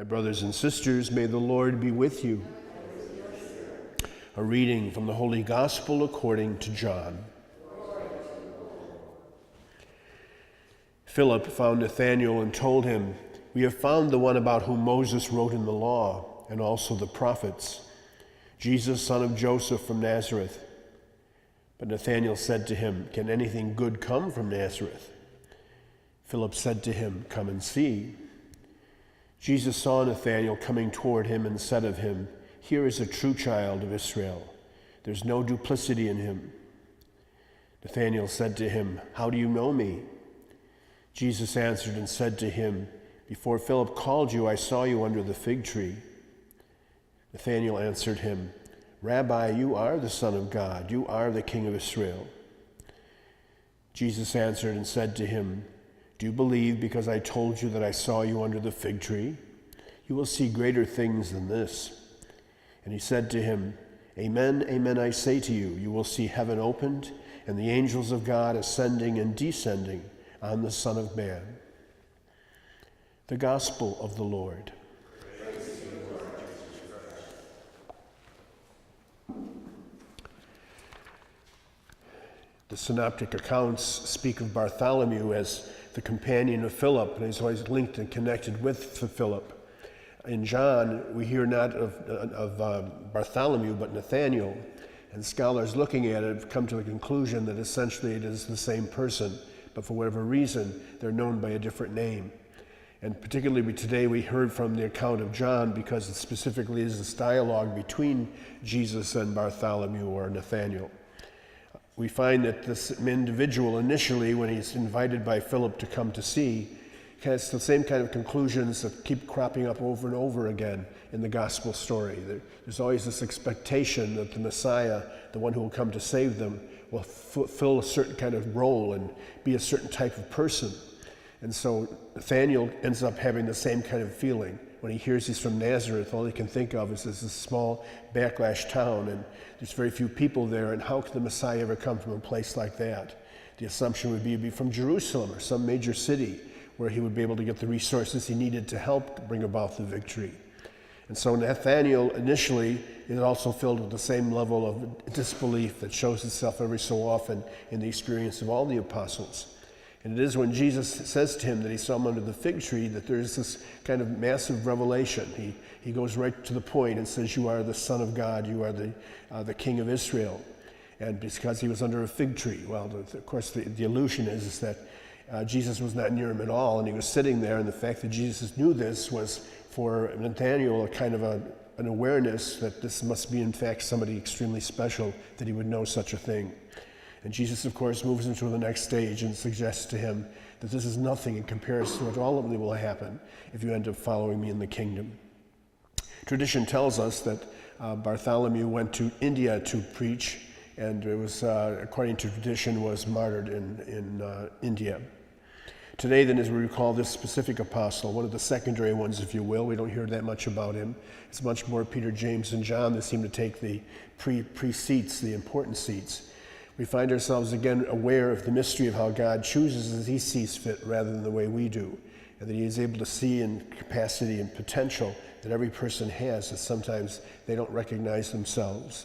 My brothers and sisters, may the Lord be with you. A reading from the Holy Gospel according to John. Philip found Nathanael and told him, "We have found the one about whom Moses wrote in the law, and also the prophets, Jesus, son of Joseph from Nazareth." But Nathanael said to him, "Can anything good come from Nazareth?" Philip said to him, "Come and see." Jesus saw Nathanael coming toward him and said of him, "Here is a true child of Israel. There's no duplicity in him." Nathanael said to him, "How do you know me?" Jesus answered and said to him, "Before Philip called you, I saw you under the fig tree." Nathanael answered him, "Rabbi, you are the Son of God. You are the King of Israel." Jesus answered and said to him, "Do you believe because I told you that I saw you under the fig tree? You will see greater things than this." And he said to him, "Amen, amen, I say to you, you will see heaven opened and the angels of God ascending and descending on the Son of Man." The Gospel of the Lord. The synoptic accounts speak of Bartholomew as the companion of Philip, and he's always linked and connected with Philip. In John, we hear not of Bartholomew, but Nathanael, and scholars looking at it have come to the conclusion that essentially it is the same person, but for whatever reason, they're known by a different name. And particularly today, we heard from the account of John because it specifically is this dialogue between Jesus and Bartholomew or Nathanael. We find that this individual initially, when he's invited by Philip to come to see, has the same kind of conclusions that keep cropping up over and over again in the gospel story. There's always this expectation that the Messiah, the one who will come to save them, will fulfill a certain kind of role and be a certain type of person. And so Nathanael ends up having the same kind of feeling. When he hears he's from Nazareth, all he can think of is this small backlash town, and there's very few people there, and how could the Messiah ever come from a place like that? The assumption would be he'd be from Jerusalem or some major city where he would be able to get the resources he needed to help bring about the victory. And so Nathanael initially is also filled with the same level of disbelief that shows itself every so often in the experience of all the apostles. And it is when Jesus says to him that he saw him under the fig tree that there's this kind of massive revelation. He goes right to the point and says, "You are the Son of God, you are the King of Israel." And because he was under a fig tree, well, of course, the illusion is that Jesus was not near him at all, and he was sitting there, and the fact that Jesus knew this was for Nathanael a kind of an awareness that this must be, in fact, somebody extremely special, that he would know such a thing. And Jesus, of course, moves him to the next stage and suggests to him that this is nothing in comparison to what ultimately will happen if you end up following me in the kingdom. Tradition tells us that Bartholomew went to India to preach, and it was, according to tradition, was martyred in India. Today, then, as we recall this specific apostle, one of the secondary ones, if you will, we don't hear that much about him. It's much more Peter, James, and John that seem to take the pre-seats, the important seats. We find ourselves again aware of the mystery of how God chooses as he sees fit rather than the way we do, and that he is able to see in capacity and potential that every person has that sometimes they don't recognize themselves.